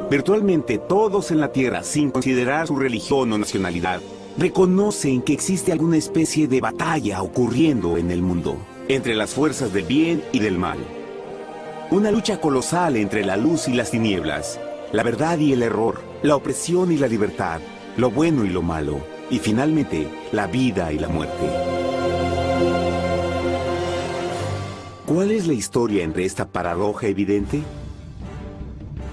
Virtualmente todos en la Tierra, sin considerar su religión o nacionalidad, reconocen que existe alguna especie de batalla ocurriendo en el mundo, entre las fuerzas del bien y del mal. Una lucha colosal entre la luz y las tinieblas, la verdad y el error, la opresión y la libertad, lo bueno y lo malo, y finalmente, la vida y la muerte. ¿Cuál es la historia entre esta paradoja evidente?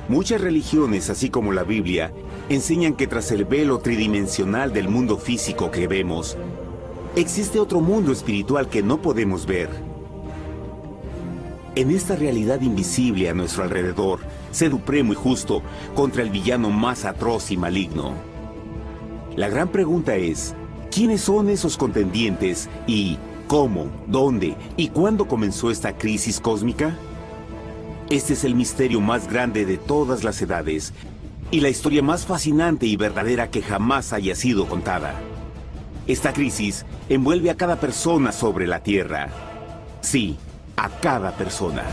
Muchas religiones, así como la Biblia, enseñan que tras el velo tridimensional del mundo físico que vemos, existe otro mundo espiritual que no podemos ver. En esta realidad invisible a nuestro alrededor, sé supremo y justo contra el villano más atroz y maligno. La gran pregunta es, ¿quiénes son esos contendientes y cómo, dónde y cuándo comenzó esta crisis cósmica? Este es el misterio más grande de todas las edades y la historia más fascinante y verdadera que jamás haya sido contada. Esta crisis envuelve a cada persona sobre la Tierra. Sí, a cada persona.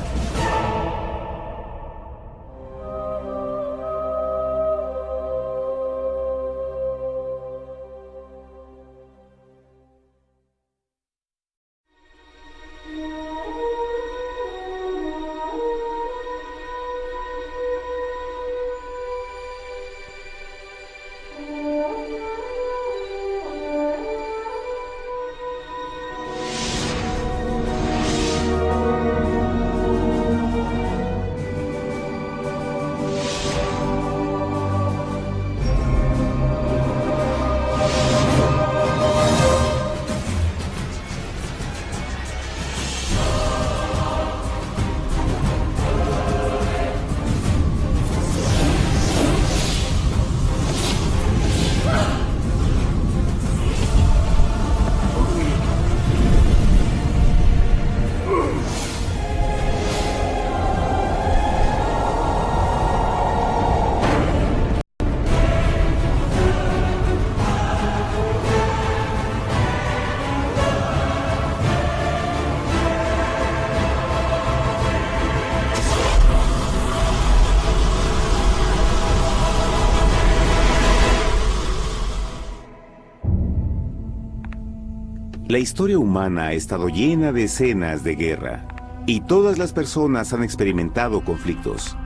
La historia humana ha estado llena de escenas de guerra, y todas las personas han experimentado conflictos.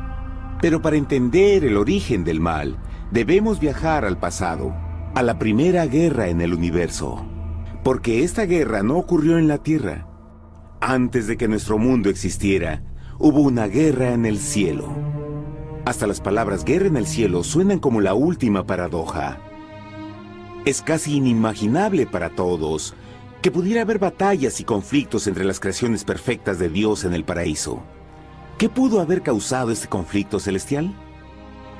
Pero para entender el origen del mal, debemos viajar al pasado, a la primera guerra en el universo. Porque esta guerra no ocurrió en la Tierra. Antes de que nuestro mundo existiera, hubo una guerra en el cielo. Hasta las palabras guerra en el cielo suenan como la última paradoja. Es casi inimaginable para todos que pudiera haber batallas y conflictos entre las creaciones perfectas de Dios en el paraíso. ¿Qué pudo haber causado este conflicto celestial?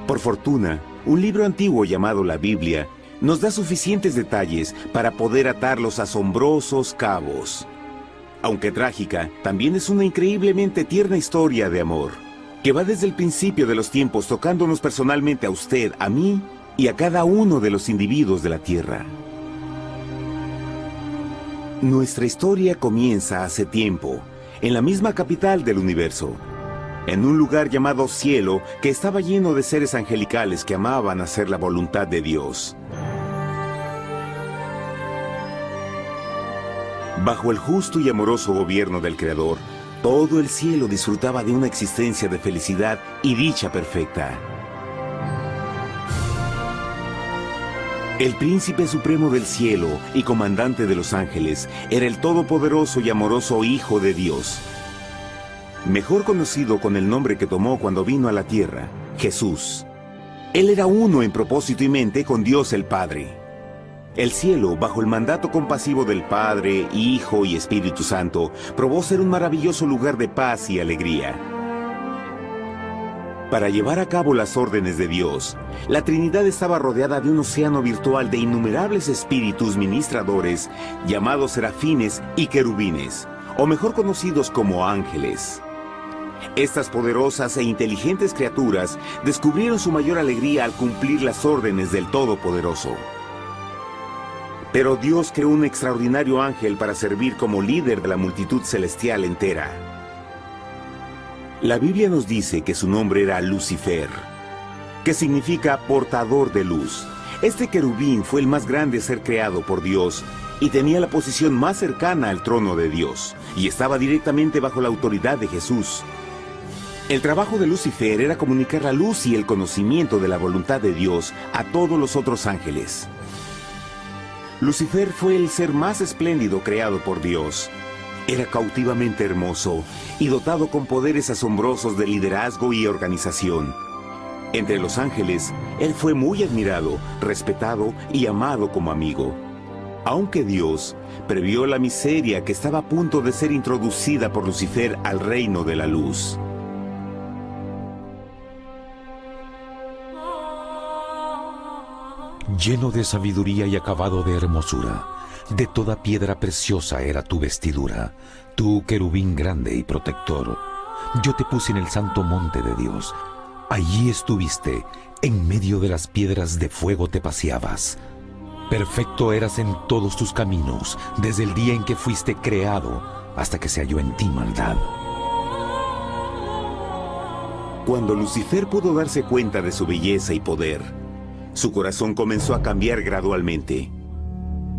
Por fortuna, un libro antiguo llamado la Biblia nos da suficientes detalles para poder atar los asombrosos cabos. Aunque trágica, también es una increíblemente tierna historia de amor, que va desde el principio de los tiempos tocándonos personalmente a usted, a mí y a cada uno de los individuos de la Tierra. Nuestra historia comienza hace tiempo, en la misma capital del universo, en un lugar llamado Cielo que estaba lleno de seres angelicales que amaban hacer la voluntad de Dios. Bajo el justo y amoroso gobierno del Creador, todo el cielo disfrutaba de una existencia de felicidad y dicha perfecta. El príncipe supremo del cielo y comandante de los ángeles era el todopoderoso y amoroso Hijo de Dios, mejor conocido con el nombre que tomó cuando vino a la tierra, Jesús. Él era uno en propósito y mente con Dios el Padre. El cielo, bajo el mandato compasivo del Padre, Hijo y Espíritu Santo, probó ser un maravilloso lugar de paz y alegría. Para llevar a cabo las órdenes de Dios, la Trinidad estaba rodeada de un océano virtual de innumerables espíritus ministradores llamados serafines y querubines, o mejor conocidos como ángeles. Estas poderosas e inteligentes criaturas descubrieron su mayor alegría al cumplir las órdenes del Todopoderoso. Pero Dios creó un extraordinario ángel para servir como líder de la multitud celestial entera. La Biblia nos dice que su nombre era Lucifer. que significa portador de luz. Este querubín fue el más grande ser creado por Dios y tenía la posición más cercana al trono de Dios, y estaba directamente bajo la autoridad de Jesús. El trabajo de Lucifer era comunicar la luz y el conocimiento de la voluntad de Dios a todos los otros ángeles. Lucifer fue el ser más espléndido creado por Dios. Era cautivamente hermoso y dotado con poderes asombrosos de liderazgo y organización. Entre los ángeles, él fue muy admirado, respetado y amado como amigo. Aunque Dios previó la miseria que estaba a punto de ser introducida por Lucifer al reino de la luz. Lleno de sabiduría y acabado de hermosura, de toda piedra preciosa era tu vestidura, tú querubín grande y protector. Yo te puse en el santo monte de Dios. Allí estuviste, en medio de las piedras de fuego te paseabas. Perfecto eras en todos tus caminos, desde el día en que fuiste creado, hasta que se halló en ti maldad. Cuando Lucifer pudo darse cuenta de su belleza y poder, su corazón comenzó a cambiar gradualmente.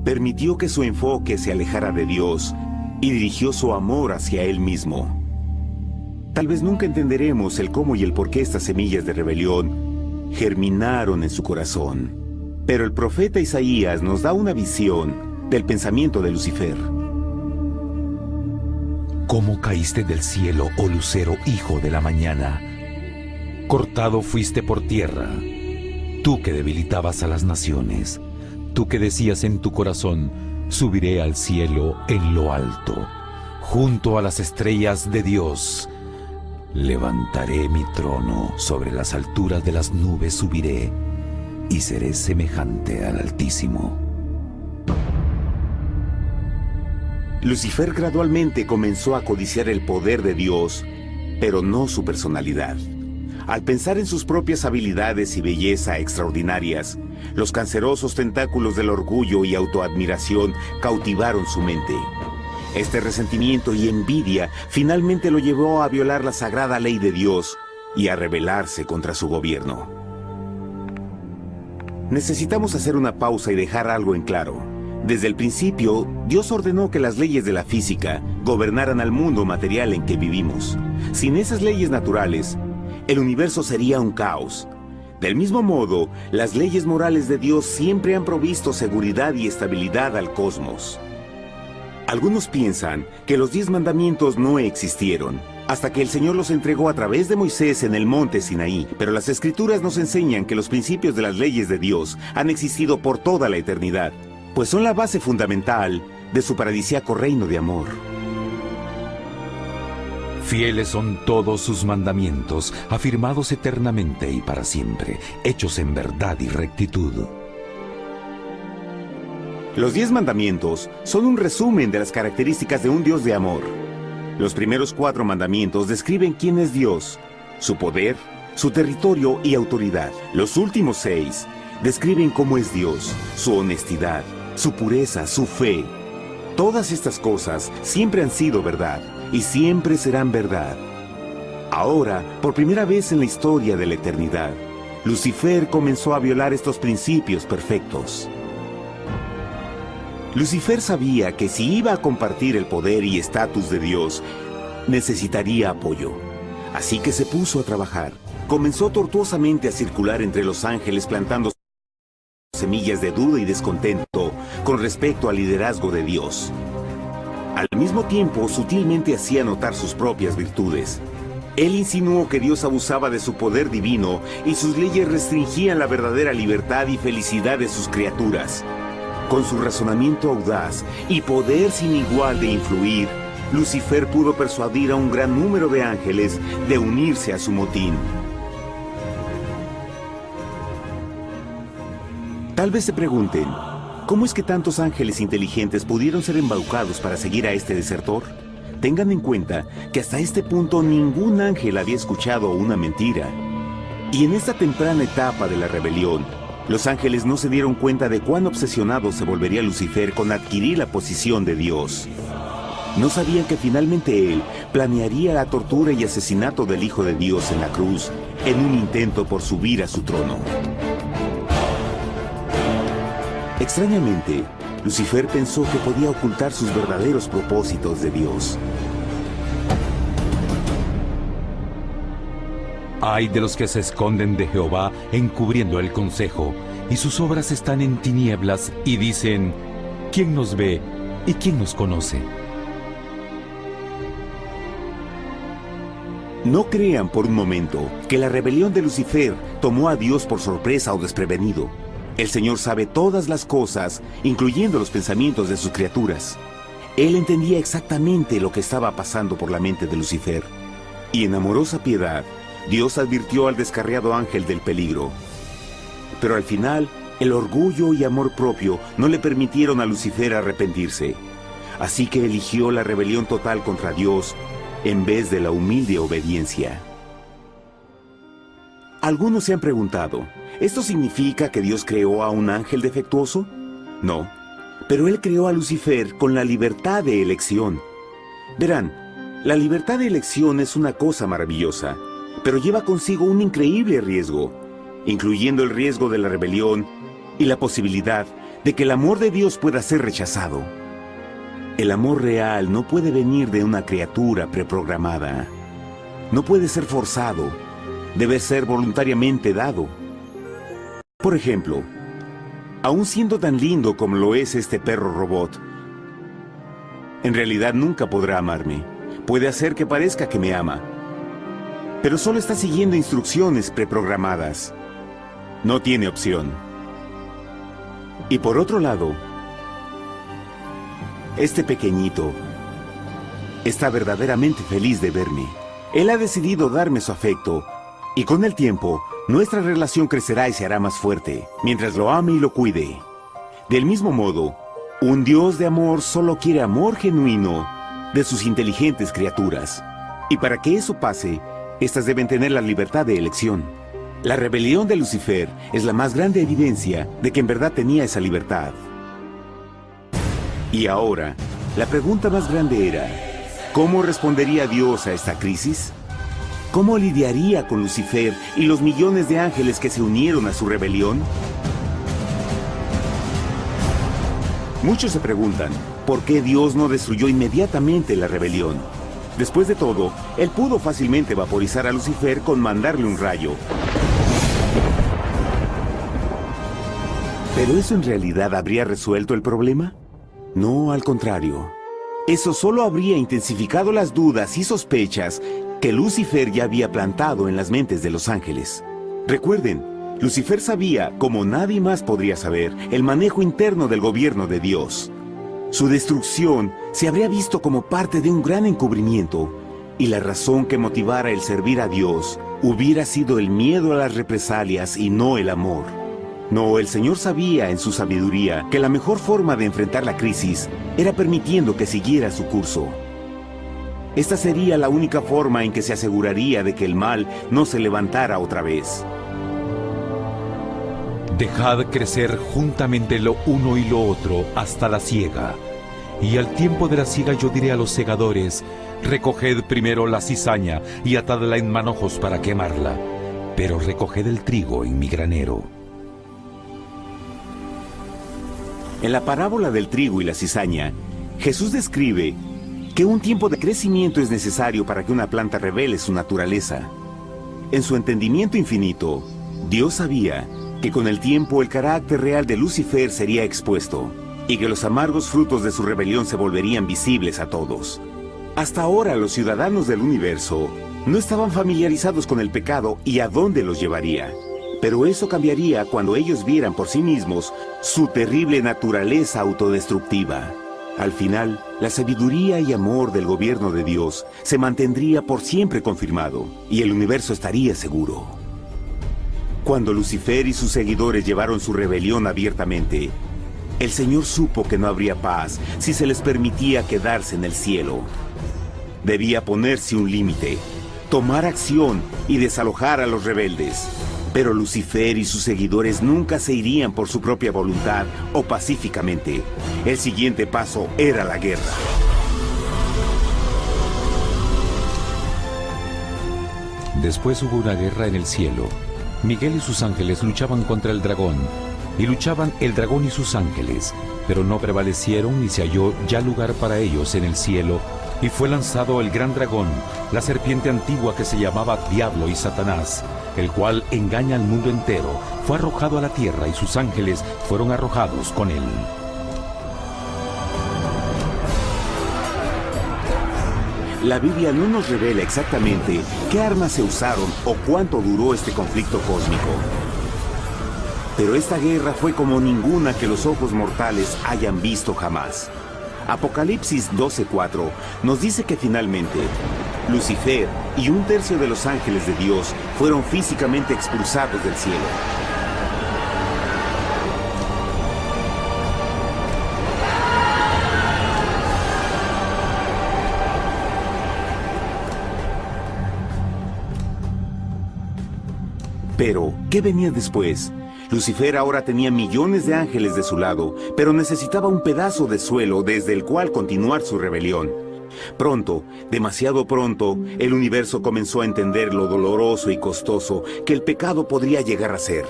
Permitió que su enfoque se alejara de Dios y dirigió su amor hacia él mismo. Tal vez nunca entenderemos el cómo y el por qué estas semillas de rebelión germinaron en su corazón. Pero el profeta Isaías nos da una visión del pensamiento de Lucifer. ¿Cómo caíste del cielo, oh lucero, hijo de la mañana? Cortado fuiste por tierra, tú que debilitabas a las naciones, tú que decías en tu corazón, subiré al cielo en lo alto, junto a las estrellas de Dios. Levantaré mi trono, sobre las alturas de las nubes subiré, y seré semejante al Altísimo. Lucifer gradualmente comenzó a codiciar el poder de Dios, pero no su personalidad. Al pensar en sus propias habilidades y belleza extraordinarias, los cancerosos tentáculos del orgullo y autoadmiración cautivaron su mente. Este resentimiento y envidia finalmente lo llevó a violar la sagrada ley de Dios y a rebelarse contra su gobierno. Necesitamos hacer una pausa y dejar algo en claro. Desde el principio, Dios ordenó que las leyes de la física gobernaran al mundo material en que vivimos. Sin esas leyes naturales, el universo sería un caos. Del mismo modo, las leyes morales de Dios siempre han provisto seguridad y estabilidad al cosmos. Algunos piensan que los 10 mandamientos no existieron, hasta que el Señor los entregó a través de Moisés en el monte Sinaí, pero las Escrituras nos enseñan que los principios de las leyes de Dios han existido por toda la eternidad, pues son la base fundamental de su paradisíaco reino de amor. Fieles son todos sus mandamientos, afirmados eternamente y para siempre, hechos en verdad y rectitud. Los 10 mandamientos son un resumen de las características de un Dios de amor. Los primeros 4 mandamientos describen quién es Dios, su poder, su territorio y autoridad. Los últimos 6 describen cómo es Dios, su honestidad, su pureza, su fe. Todas estas cosas siempre han sido verdad y siempre serán verdad. Ahora, por primera vez en la historia de la eternidad, Lucifer comenzó a violar estos principios perfectos. Lucifer sabía que si iba a compartir el poder y estatus de Dios, necesitaría apoyo. Así que se puso a trabajar. Comenzó tortuosamente a circular entre los ángeles plantando semillas de duda y descontento con respecto al liderazgo de Dios. Al mismo tiempo, sutilmente hacía notar sus propias virtudes. Él insinuó que Dios abusaba de su poder divino y sus leyes restringían la verdadera libertad y felicidad de sus criaturas. Con su razonamiento audaz y poder sin igual de influir, Lucifer pudo persuadir a un gran número de ángeles de unirse a su motín. Tal vez se pregunten, ¿cómo es que tantos ángeles inteligentes pudieron ser embaucados para seguir a este desertor? Tengan en cuenta que hasta este punto ningún ángel había escuchado una mentira. Y en esta temprana etapa de la rebelión, los ángeles no se dieron cuenta de cuán obsesionado se volvería Lucifer con adquirir la posición de Dios. No sabían que finalmente él planearía la tortura y asesinato del Hijo de Dios en la cruz en un intento por subir a su trono. Extrañamente, Lucifer pensó que podía ocultar sus verdaderos propósitos de Dios. Ay de los que se esconden de Jehová encubriendo el consejo, y sus obras están en tinieblas y dicen, ¿quién nos ve y quién nos conoce? No crean por un momento que la rebelión de Lucifer tomó a Dios por sorpresa o desprevenido. El Señor sabe todas las cosas, incluyendo los pensamientos de sus criaturas. Él entendía exactamente lo que estaba pasando por la mente de Lucifer. Y en amorosa piedad, Dios advirtió al descarriado ángel del peligro. Pero al final, el orgullo y amor propio no le permitieron a Lucifer arrepentirse. Así que eligió la rebelión total contra Dios en vez de la humilde obediencia. Algunos se han preguntado, ¿esto significa que Dios creó a un ángel defectuoso? No, pero Él creó a Lucifer con la libertad de elección. Verán, la libertad de elección es una cosa maravillosa, pero lleva consigo un increíble riesgo, incluyendo el riesgo de la rebelión y la posibilidad de que el amor de Dios pueda ser rechazado. El amor real no puede venir de una criatura preprogramada. No puede ser forzado. Debe ser voluntariamente dado. Por ejemplo, aun siendo tan lindo como lo es este perro robot, en realidad nunca podrá amarme. Puede hacer que parezca que me ama, pero solo está siguiendo instrucciones preprogramadas. No tiene opción. Y por otro lado, este pequeñito está verdaderamente feliz de verme. Él ha decidido darme su afecto, y con el tiempo, nuestra relación crecerá y se hará más fuerte, mientras lo ame y lo cuide. Del mismo modo, un Dios de amor solo quiere amor genuino de sus inteligentes criaturas. Y para que eso pase, estas deben tener la libertad de elección. La rebelión de Lucifer es la más grande evidencia de que en verdad tenía esa libertad. Y ahora, la pregunta más grande era, ¿cómo respondería Dios a esta crisis? ¿Cómo lidiaría con Lucifer y los millones de ángeles que se unieron a su rebelión? Muchos se preguntan, ¿por qué Dios no destruyó inmediatamente la rebelión? Después de todo, Él pudo fácilmente vaporizar a Lucifer con mandarle un rayo. ¿Pero eso en realidad habría resuelto el problema? No, al contrario. Eso solo habría intensificado las dudas y sospechas que Lucifer ya había plantado en las mentes de los ángeles. Recuerden, Lucifer sabía, como nadie más podría saber, el manejo interno del gobierno de Dios. Su destrucción se habría visto como parte de un gran encubrimiento, y la razón que motivara el servir a Dios hubiera sido el miedo a las represalias y no el amor. No, el Señor sabía en su sabiduría que la mejor forma de enfrentar la crisis era permitiendo que siguiera su curso. Esta sería la única forma en que se aseguraría de que el mal no se levantara otra vez. Dejad crecer juntamente lo uno y lo otro hasta la siega. Y al tiempo de la siega yo diré a los segadores, recoged primero la cizaña y atadla en manojos para quemarla, pero recoged el trigo en mi granero. En la parábola del trigo y la cizaña, Jesús describe que un tiempo de crecimiento es necesario para que una planta revele su naturaleza. En su entendimiento infinito, Dios sabía que con el tiempo el carácter real de Lucifer sería expuesto y que los amargos frutos de su rebelión se volverían visibles a todos. Hasta ahora los ciudadanos del universo no estaban familiarizados con el pecado y a dónde los llevaría. Pero eso cambiaría cuando ellos vieran por sí mismos su terrible naturaleza autodestructiva. Al final, la sabiduría y amor del gobierno de Dios se mantendría por siempre confirmado y el universo estaría seguro. Cuando Lucifer y sus seguidores llevaron su rebelión abiertamente, el Señor supo que no habría paz si se les permitía quedarse en el cielo. Debía ponerse un límite, tomar acción y desalojar a los rebeldes. Pero Lucifer y sus seguidores nunca se irían por su propia voluntad o pacíficamente. El siguiente paso era la guerra. Después hubo una guerra en el cielo. Miguel y sus ángeles luchaban contra el dragón, y luchaban el dragón y sus ángeles, pero no prevalecieron ni se halló ya lugar para ellos en el cielo, y fue lanzado el gran dragón, la serpiente antigua que se llamaba Diablo y Satanás, el cual engaña al mundo entero. Fue arrojado a la tierra y sus ángeles fueron arrojados con él. La Biblia no nos revela exactamente qué armas se usaron o cuánto duró este conflicto cósmico. Pero esta guerra fue como ninguna que los ojos mortales hayan visto jamás. Apocalipsis 12:4 nos dice que finalmente Lucifer y un tercio de los ángeles de Dios fueron físicamente expulsados del cielo. Pero, ¿qué venía después? Lucifer ahora tenía millones de ángeles de su lado, pero necesitaba un pedazo de suelo desde el cual continuar su rebelión. Pronto, demasiado pronto, el universo comenzó a entender lo doloroso y costoso que el pecado podría llegar a ser.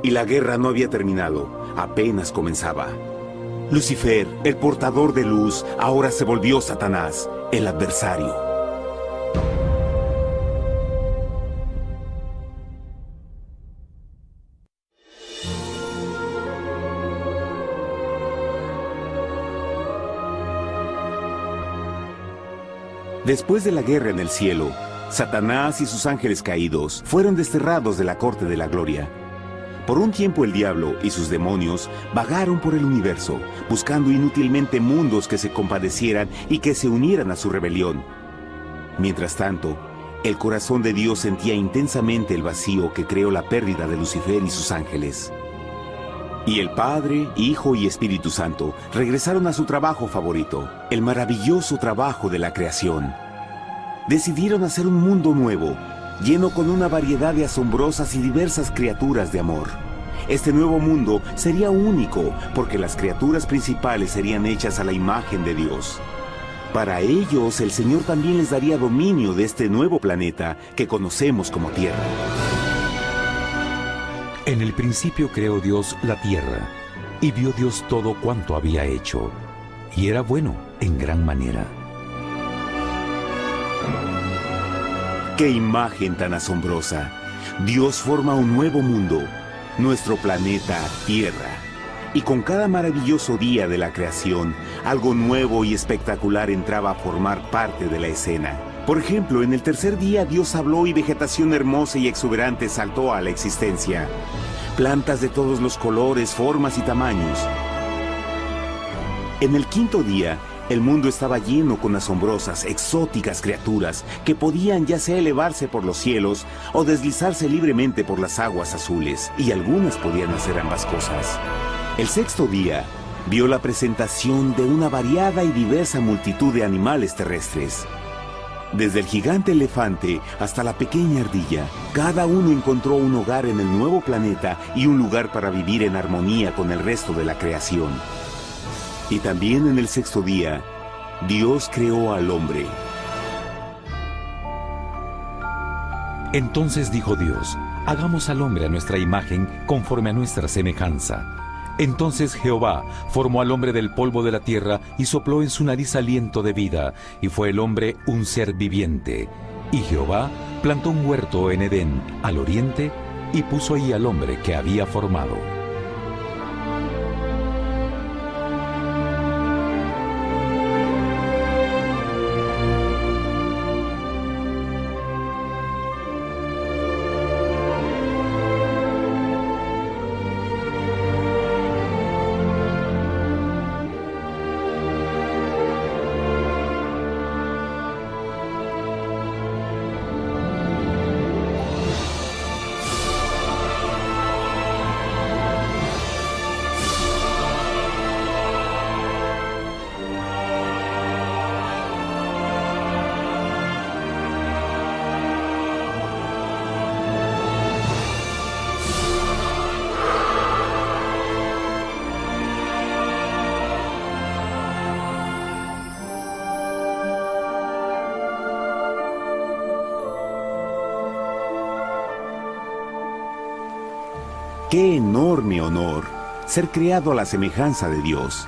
Y la guerra no había terminado, apenas comenzaba. Lucifer, el portador de luz, ahora se volvió Satanás, el adversario. Después de la guerra en el cielo, Satanás y sus ángeles caídos fueron desterrados de la corte de la gloria. Por un tiempo el diablo y sus demonios vagaron por el universo, buscando inútilmente mundos que se compadecieran y que se unieran a su rebelión. Mientras tanto, el corazón de Dios sentía intensamente el vacío que creó la pérdida de Lucifer y sus ángeles. Y el Padre, Hijo y Espíritu Santo regresaron a su trabajo favorito, el maravilloso trabajo de la creación. Decidieron hacer un mundo nuevo, lleno con una variedad de asombrosas y diversas criaturas de amor. Este nuevo mundo sería único, porque las criaturas principales serían hechas a la imagen de Dios. Para ellos, el Señor también les daría dominio de este nuevo planeta que conocemos como Tierra. En el principio creó Dios la tierra, y vio Dios todo cuanto había hecho, y era bueno en gran manera. ¡Qué imagen tan asombrosa! Dios forma un nuevo mundo, nuestro planeta Tierra. Y con cada maravilloso día de la creación, algo nuevo y espectacular entraba a formar parte de la escena. Por ejemplo, en el tercer día Dios habló y vegetación hermosa y exuberante saltó a la existencia. Plantas de todos los colores, formas y tamaños. En el quinto día, el mundo estaba lleno con asombrosas, exóticas criaturas que podían ya sea elevarse por los cielos o deslizarse libremente por las aguas azules, y algunas podían hacer ambas cosas. El sexto día vio la presentación de una variada y diversa multitud de animales terrestres. Desde el gigante elefante hasta la pequeña ardilla, cada uno encontró un hogar en el nuevo planeta y un lugar para vivir en armonía con el resto de la creación. Y también en el sexto día, Dios creó al hombre. Entonces dijo Dios: hagamos al hombre a nuestra imagen, conforme a nuestra semejanza. Entonces Jehová formó al hombre del polvo de la tierra y sopló en su nariz aliento de vida, y fue el hombre un ser viviente. Y Jehová plantó un huerto en Edén, al oriente, y puso ahí al hombre que había formado. ¡Qué enorme honor! Ser creado a la semejanza de Dios.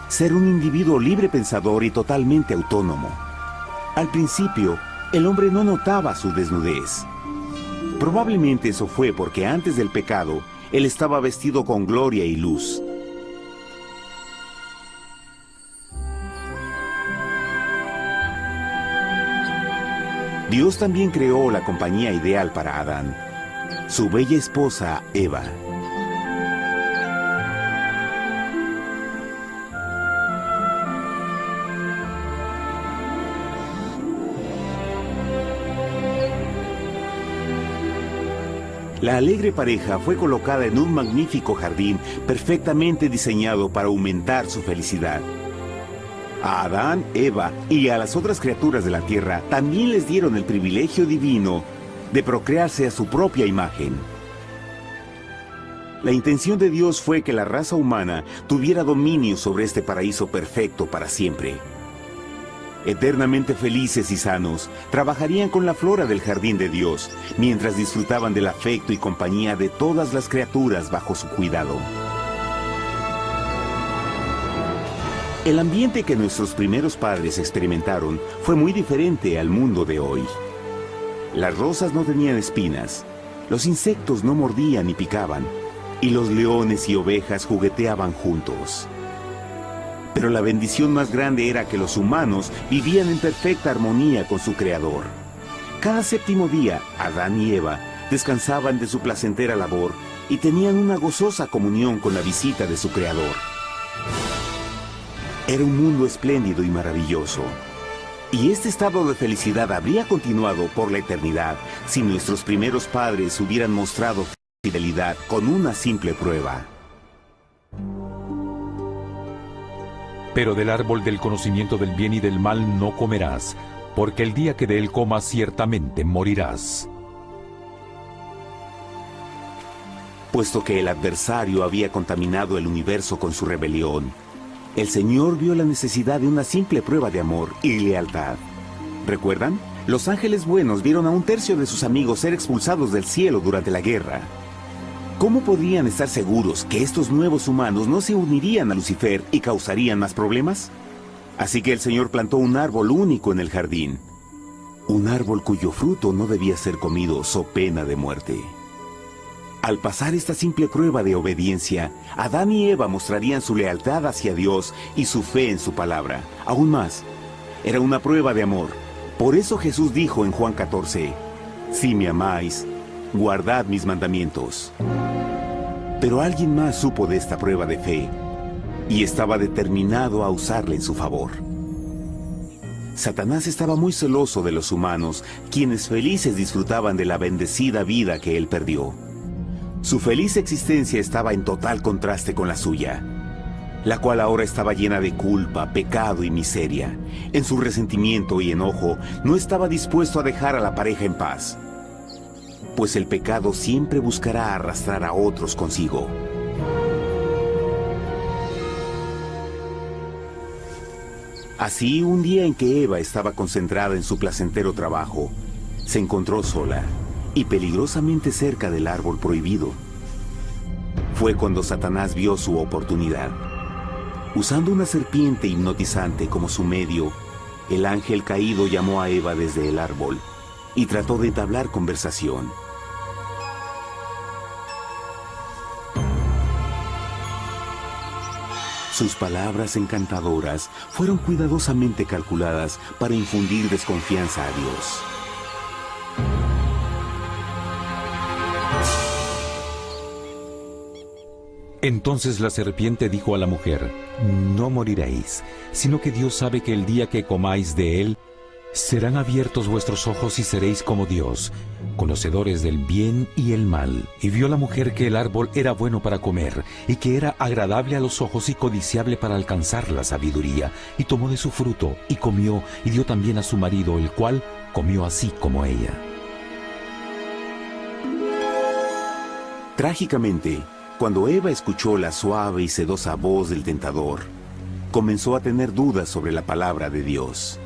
Ser un individuo libre pensador y totalmente autónomo. Al principio, el hombre no notaba su desnudez. Probablemente eso fue porque antes del pecado, él estaba vestido con gloria y luz. Dios también creó la compañía ideal para Adán, su bella esposa Eva. La alegre pareja fue colocada en un magnífico jardín perfectamente diseñado para aumentar su felicidad. A Adán, Eva y a las otras criaturas de la tierra también les dieron el privilegio divino de procrearse a su propia imagen. La intención de Dios fue que la raza humana tuviera dominio sobre este paraíso perfecto para siempre. Eternamente felices y sanos, trabajarían con la flora del jardín de Dios, mientras disfrutaban del afecto y compañía de todas las criaturas bajo su cuidado. El ambiente que nuestros primeros padres experimentaron fue muy diferente al mundo de hoy. Las rosas no tenían espinas, los insectos no mordían ni picaban, y los leones y ovejas jugueteaban juntos. Pero la bendición más grande era que los humanos vivían en perfecta armonía con su Creador. Cada séptimo día, Adán y Eva descansaban de su placentera labor y tenían una gozosa comunión con la visita de su Creador. Era un mundo espléndido y maravilloso. Y este estado de felicidad habría continuado por la eternidad si nuestros primeros padres hubieran mostrado fidelidad con una simple prueba. Pero del árbol del conocimiento del bien y del mal no comerás, porque el día que de él comas ciertamente morirás. Puesto que el adversario había contaminado el universo con su rebelión, el Señor vio la necesidad de una simple prueba de amor y lealtad. ¿Recuerdan? Los ángeles buenos vieron a un tercio de sus amigos ser expulsados del cielo durante la guerra. ¿Cómo podrían estar seguros que estos nuevos humanos no se unirían a Lucifer y causarían más problemas? Así que el Señor plantó un árbol único en el jardín. Un árbol cuyo fruto no debía ser comido so pena de muerte. Al pasar esta simple prueba de obediencia, Adán y Eva mostrarían su lealtad hacia Dios y su fe en su palabra. Aún más, era una prueba de amor. Por eso Jesús dijo en Juan 14, «Si me amáis, guardad mis mandamientos». Pero alguien más supo de esta prueba de fe y estaba determinado a usarla en su favor. Satanás estaba muy celoso de los humanos, quienes felices disfrutaban de la bendecida vida que él perdió. Su feliz existencia estaba en total contraste con la suya, la cual ahora estaba llena de culpa, pecado y miseria. En su resentimiento y enojo, no estaba dispuesto a dejar a la pareja en paz, pues el pecado siempre buscará arrastrar a otros consigo. Así, un día en que Eva estaba concentrada en su placentero trabajo, se encontró sola y peligrosamente cerca del árbol prohibido. Fue cuando Satanás vio su oportunidad. Usando una serpiente hipnotizante como su medio, el ángel caído llamó a Eva desde el árbol y trató de entablar conversación. Sus palabras encantadoras fueron cuidadosamente calculadas para infundir desconfianza a Dios. Entonces la serpiente dijo a la mujer, «No moriréis, sino que Dios sabe que el día que comáis de él, serán abiertos vuestros ojos y seréis como Dios, conocedores del bien y el mal». Y vio la mujer que el árbol era bueno para comer, y que era agradable a los ojos y codiciable para alcanzar la sabiduría, y tomó de su fruto, y comió, y dio también a su marido, el cual comió así como ella. Trágicamente, cuando Eva escuchó la suave y sedosa voz del tentador, comenzó a tener dudas sobre la palabra de Dios.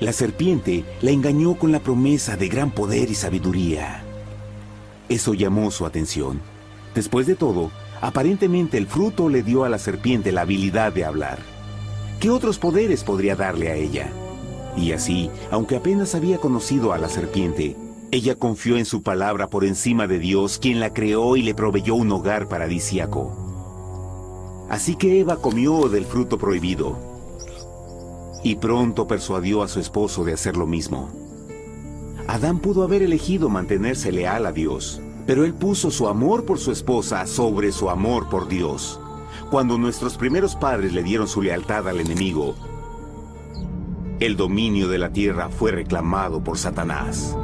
La serpiente la engañó con la promesa de gran poder y sabiduría. Eso llamó su atención. Después de todo, aparentemente el fruto le dio a la serpiente la habilidad de hablar. ¿Qué otros poderes podría darle a ella? Y así, aunque apenas había conocido a la serpiente, ella confió en su palabra por encima de Dios, quien la creó y le proveyó un hogar paradisíaco. Así que Eva comió del fruto prohibido y pronto persuadió a su esposo de hacer lo mismo. Adán pudo haber elegido mantenerse leal a Dios, pero él puso su amor por su esposa sobre su amor por Dios. Cuando nuestros primeros padres le dieron su lealtad al enemigo, el dominio de la tierra fue reclamado por Satanás.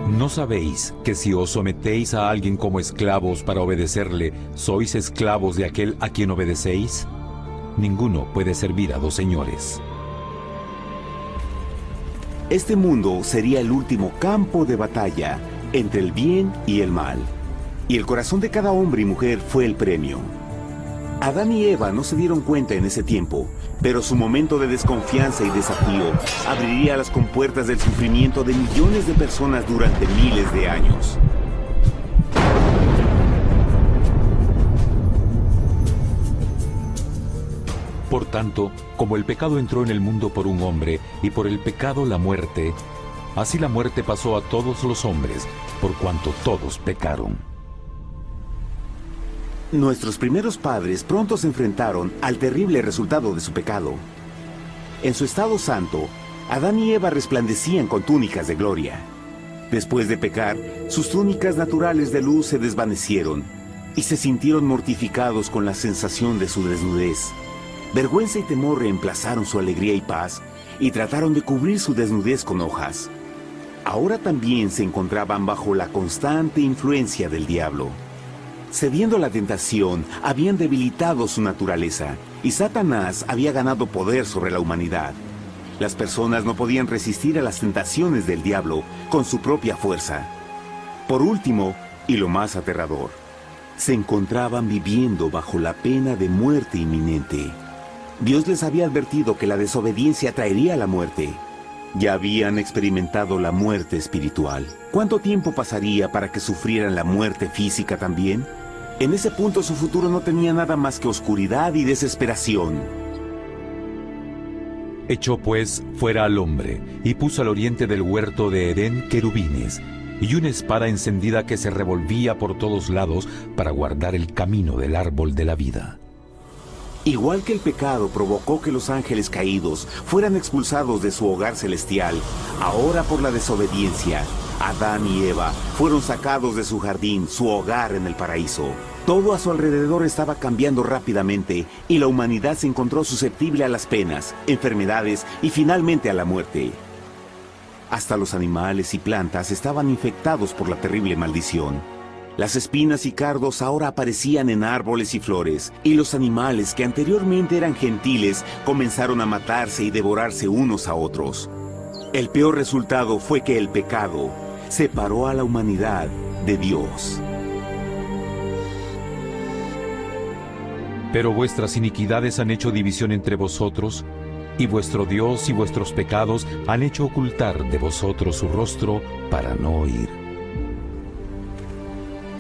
¿No sabéis que si os sometéis a alguien como esclavos para obedecerle, sois esclavos de aquel a quien obedecéis? Ninguno puede servir a dos señores. Este mundo sería el último campo de batalla entre el bien y el mal. Y el corazón de cada hombre y mujer fue el premio. Adán y Eva no se dieron cuenta en ese tiempo, pero su momento de desconfianza y desafío abriría las compuertas del sufrimiento de millones de personas durante miles de años. Por tanto, como el pecado entró en el mundo por un hombre, y por el pecado la muerte, así la muerte pasó a todos los hombres, por cuanto todos pecaron. Nuestros primeros padres pronto se enfrentaron al terrible resultado de su pecado. En su estado santo, Adán y Eva resplandecían con túnicas de gloria. Después de pecar, sus túnicas naturales de luz se desvanecieron y se sintieron mortificados con la sensación de su desnudez. Vergüenza y temor reemplazaron su alegría y paz y trataron de cubrir su desnudez con hojas. Ahora también se encontraban bajo la constante influencia del diablo. Cediendo a la tentación, habían debilitado su naturaleza y Satanás había ganado poder sobre la humanidad. Las personas no podían resistir a las tentaciones del diablo con su propia fuerza. Por último, y lo más aterrador, se encontraban viviendo bajo la pena de muerte inminente. Dios les había advertido que la desobediencia traería la muerte. Ya habían experimentado la muerte espiritual. ¿Cuánto tiempo pasaría para que sufrieran la muerte física también? En ese punto su futuro no tenía nada más que oscuridad y desesperación. Echó pues fuera al hombre, y puso al oriente del huerto de Edén querubines, y una espada encendida que se revolvía por todos lados para guardar el camino del árbol de la vida. Igual que el pecado provocó que los ángeles caídos fueran expulsados de su hogar celestial, ahora por la desobediencia, Adán y Eva fueron sacados de su jardín, su hogar en el paraíso. Todo a su alrededor estaba cambiando rápidamente y la humanidad se encontró susceptible a las penas, enfermedades y finalmente a la muerte. Hasta los animales y plantas estaban infectados por la terrible maldición. Las espinas y cardos ahora aparecían en árboles y flores, y los animales que anteriormente eran gentiles comenzaron a matarse y devorarse unos a otros. El peor resultado fue que el pecado separó a la humanidad de Dios. Pero vuestras iniquidades han hecho división entre vosotros, y vuestro Dios y vuestros pecados han hecho ocultar de vosotros su rostro para no oír.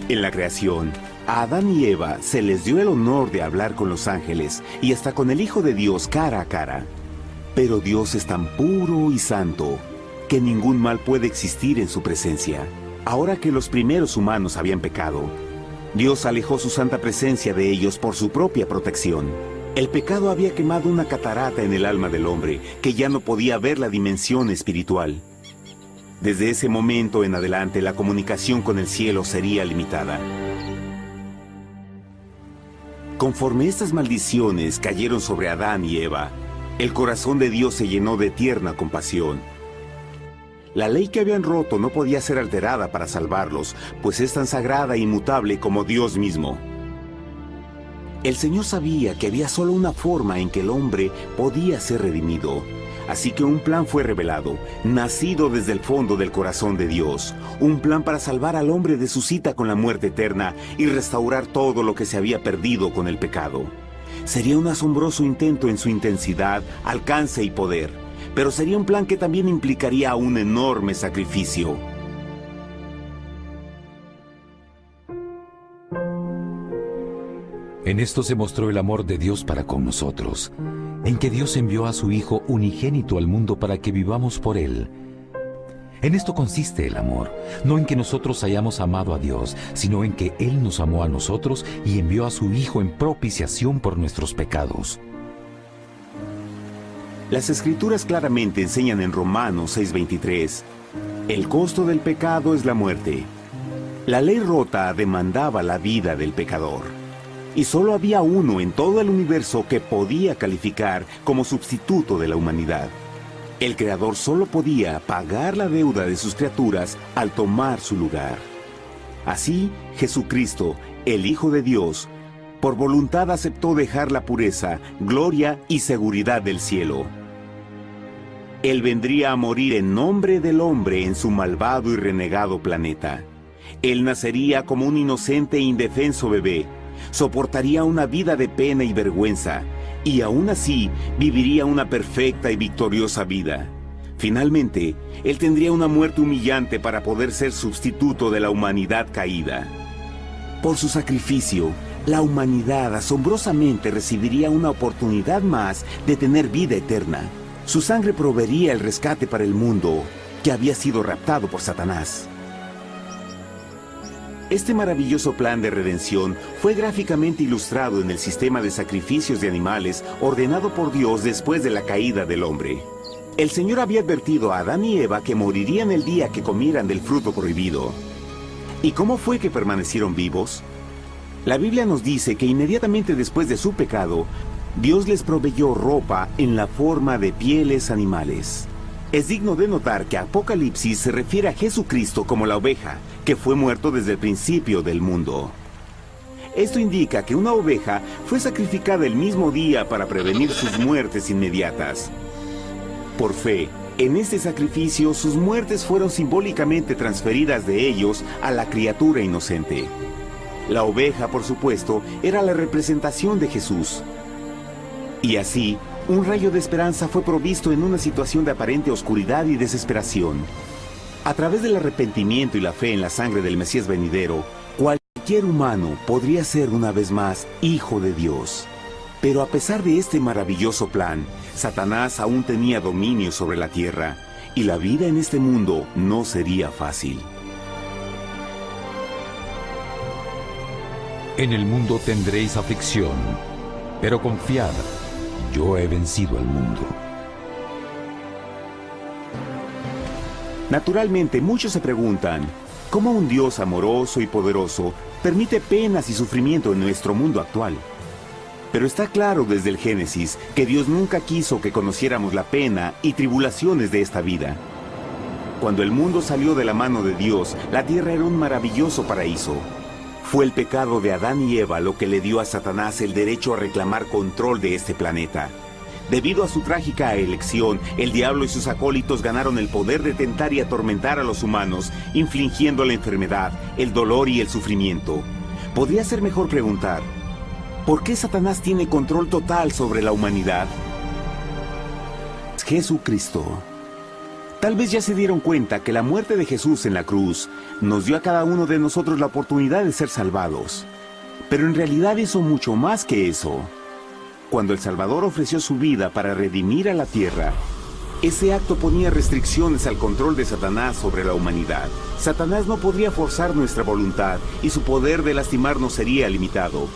En la creación, a Adán y Eva se les dio el honor de hablar con los ángeles y hasta con el Hijo de Dios cara a cara. Pero Dios es tan puro y santo que ningún mal puede existir en su presencia. Ahora que los primeros humanos habían pecado, Dios alejó su santa presencia de ellos por su propia protección. El pecado había quemado una catarata en el alma del hombre que ya no podía ver la dimensión espiritual. Desde ese momento en adelante, la comunicación con el cielo sería limitada. Conforme estas maldiciones cayeron sobre Adán y Eva, el corazón de Dios se llenó de tierna compasión. La ley que habían roto no podía ser alterada para salvarlos, pues es tan sagrada e inmutable como Dios mismo. El Señor sabía que había solo una forma en que el hombre podía ser redimido. Así que un plan fue revelado, nacido desde el fondo del corazón de Dios. Un plan para salvar al hombre de su cita con la muerte eterna y restaurar todo lo que se había perdido con el pecado. Sería un asombroso intento en su intensidad, alcance y poder, pero sería un plan que también implicaría un enorme sacrificio. En esto se mostró el amor de Dios para con nosotros, en que Dios envió a su Hijo unigénito al mundo para que vivamos por Él. En esto consiste el amor, no en que nosotros hayamos amado a Dios, sino en que Él nos amó a nosotros y envió a su Hijo en propiciación por nuestros pecados. Las Escrituras claramente enseñan en Romanos 6:23, el costo del pecado es la muerte. La ley rota demandaba la vida del pecador, y solo había uno en todo el universo que podía calificar como sustituto de la humanidad. El Creador solo podía pagar la deuda de sus criaturas al tomar su lugar. Así, Jesucristo, el Hijo de Dios, por voluntad aceptó dejar la pureza, gloria y seguridad del cielo. Él vendría a morir en nombre del hombre en su malvado y renegado planeta. Él nacería como un inocente e indefenso bebé, soportaría una vida de pena y vergüenza, y aún así viviría una perfecta y victoriosa vida. Finalmente, Él tendría una muerte humillante para poder ser sustituto de la humanidad caída. Por su sacrificio, la humanidad asombrosamente recibiría una oportunidad más de tener vida eterna. Su sangre proveería el rescate para el mundo que había sido raptado por Satanás. Este maravilloso plan de redención fue gráficamente ilustrado en el sistema de sacrificios de animales ordenado por Dios después de la caída del hombre. El Señor había advertido a Adán y Eva que morirían el día que comieran del fruto prohibido. ¿Y cómo fue que permanecieron vivos? La Biblia nos dice que inmediatamente después de su pecado, Dios les proveyó ropa en la forma de pieles animales. Es digno de notar que Apocalipsis se refiere a Jesucristo como la oveja, que fue muerto desde el principio del mundo. Esto indica que una oveja fue sacrificada el mismo día para prevenir sus muertes inmediatas. Por fe, en este sacrificio sus muertes fueron simbólicamente transferidas de ellos a la criatura inocente. La oveja, por supuesto, era la representación de Jesús. Y así, un rayo de esperanza fue provisto en una situación de aparente oscuridad y desesperación. A través del arrepentimiento y la fe en la sangre del Mesías venidero, cualquier humano podría ser una vez más hijo de Dios. Pero a pesar de este maravilloso plan, Satanás aún tenía dominio sobre la tierra, y la vida en este mundo no sería fácil. En el mundo tendréis aflicción, pero confiad, yo he vencido al mundo. Naturalmente, muchos se preguntan, ¿cómo un Dios amoroso y poderoso permite penas y sufrimiento en nuestro mundo actual? Pero está claro desde el Génesis que Dios nunca quiso que conociéramos la pena y tribulaciones de esta vida. Cuando el mundo salió de la mano de Dios, la tierra era un maravilloso paraíso. Fue el pecado de Adán y Eva lo que le dio a Satanás el derecho a reclamar control de este planeta. Debido a su trágica elección, el diablo y sus acólitos ganaron el poder de tentar y atormentar a los humanos, infligiendo la enfermedad, el dolor y el sufrimiento. Podría ser mejor preguntar, ¿por qué Satanás tiene control total sobre la humanidad? Jesucristo. Tal vez ya se dieron cuenta que la muerte de Jesús en la cruz nos dio a cada uno de nosotros la oportunidad de ser salvados. Pero en realidad hizo mucho más que eso. Cuando el Salvador ofreció su vida para redimir a la tierra, ese acto ponía restricciones al control de Satanás sobre la humanidad. Satanás no podría forzar nuestra voluntad y su poder de lastimarnos sería limitado.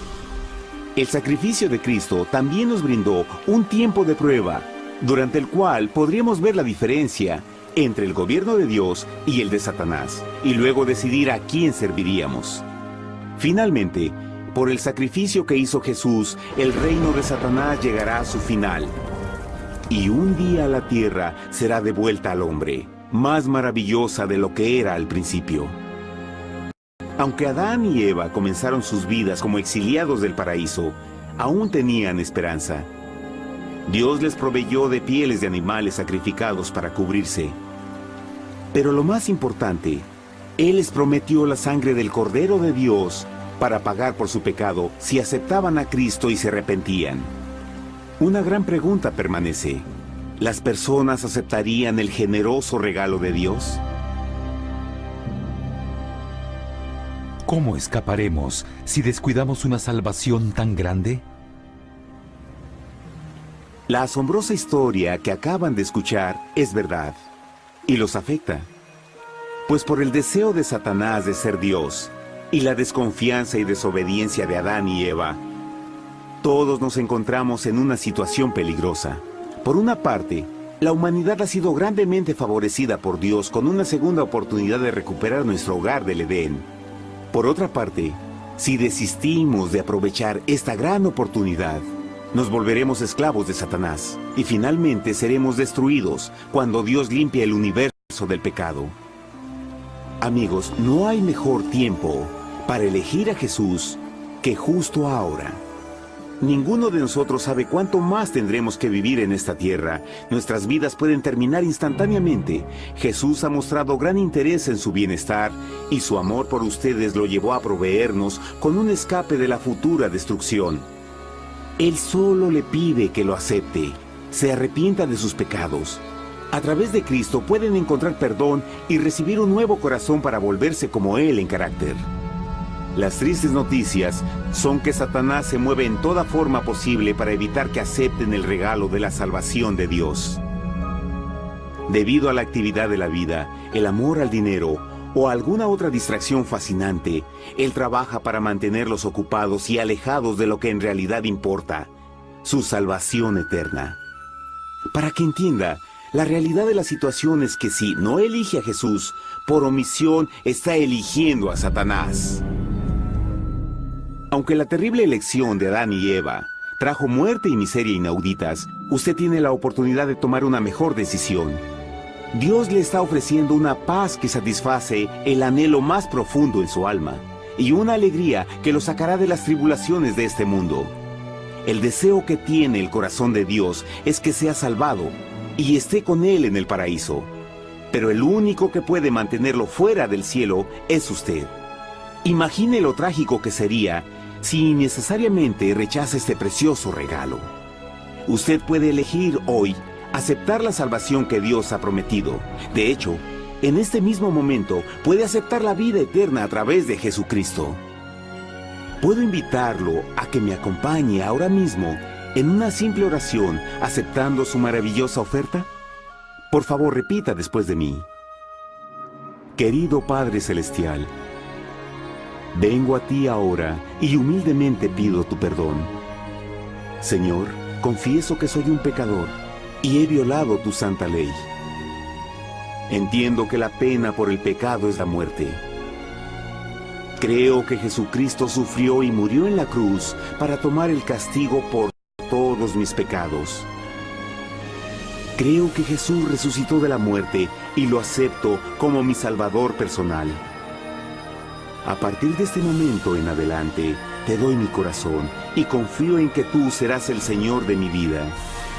El sacrificio de Cristo también nos brindó un tiempo de prueba, durante el cual podríamos ver la diferencia entre el gobierno de Dios y el de Satanás, y luego decidir a quién serviríamos. Finalmente, por el sacrificio que hizo Jesús, el reino de Satanás llegará a su final. Y un día la tierra será devuelta al hombre, más maravillosa de lo que era al principio. Aunque Adán y Eva comenzaron sus vidas como exiliados del paraíso, aún tenían esperanza. Dios les proveyó de pieles de animales sacrificados para cubrirse. Pero lo más importante, Él les prometió la sangre del Cordero de Dios para pagar por su pecado si aceptaban a Cristo y se arrepentían. Una gran pregunta permanece. ¿Las personas aceptarían el generoso regalo de Dios? ¿Cómo escaparemos si descuidamos una salvación tan grande? La asombrosa historia que acaban de escuchar es verdad y los afecta. Pues por el deseo de Satanás de ser Dios y la desconfianza y desobediencia de Adán y Eva, todos nos encontramos en una situación peligrosa. Por una parte, la humanidad ha sido grandemente favorecida por Dios con una segunda oportunidad de recuperar nuestro hogar del Edén. Por otra parte, si desistimos de aprovechar esta gran oportunidad, nos volveremos esclavos de Satanás y finalmente seremos destruidos cuando Dios limpie el universo del pecado. Amigos, no hay mejor tiempo para elegir a Jesús que justo ahora. Ninguno de nosotros sabe cuánto más tendremos que vivir en esta tierra. Nuestras vidas pueden terminar instantáneamente. Jesús ha mostrado gran interés en su bienestar y su amor por ustedes lo llevó a proveernos con un escape de la futura destrucción. Él solo le pide que lo acepte, se arrepienta de sus pecados. A través de Cristo pueden encontrar perdón y recibir un nuevo corazón para volverse como Él en carácter. Las tristes noticias son que Satanás se mueve en toda forma posible para evitar que acepten el regalo de la salvación de Dios. Debido a la actividad de la vida, el amor al dinero o alguna otra distracción fascinante, Él trabaja para mantenerlos ocupados y alejados de lo que en realidad importa, su salvación eterna. Para que entienda, la realidad de la situación es que si no elige a Jesús, por omisión está eligiendo a Satanás. Aunque la terrible elección de Adán y Eva trajo muerte y miseria inauditas, usted tiene la oportunidad de tomar una mejor decisión. Dios le está ofreciendo una paz que satisface el anhelo más profundo en su alma y una alegría que lo sacará de las tribulaciones de este mundo. El deseo que tiene el corazón de Dios es que sea salvado y esté con Él en el paraíso. Pero el único que puede mantenerlo fuera del cielo es usted. Imagine lo trágico que sería si innecesariamente rechaza este precioso regalo. Usted puede elegir hoy aceptar la salvación que Dios ha prometido. De hecho, en este mismo momento puede aceptar la vida eterna a través de Jesucristo. ¿Puedo invitarlo a que me acompañe ahora mismo en una simple oración aceptando su maravillosa oferta? Por favor, repita después de mí. Querido Padre Celestial, vengo a ti ahora y humildemente pido tu perdón. Señor, confieso que soy un pecador y he violado tu santa ley. Entiendo que la pena por el pecado es la muerte. Creo que Jesucristo sufrió y murió en la cruz para tomar el castigo por todos mis pecados. Creo que Jesús resucitó de la muerte y lo acepto como mi Salvador personal. A partir de este momento en adelante, te doy mi corazón y confío en que tú serás el Señor de mi vida.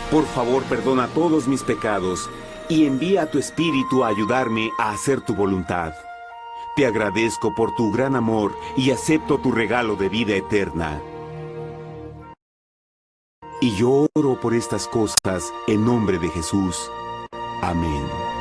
Por favor, perdona todos mis pecados y envía a tu Espíritu a ayudarme a hacer tu voluntad. Te agradezco por tu gran amor y acepto tu regalo de vida eterna. Y yo oro por estas cosas en nombre de Jesús. Amén.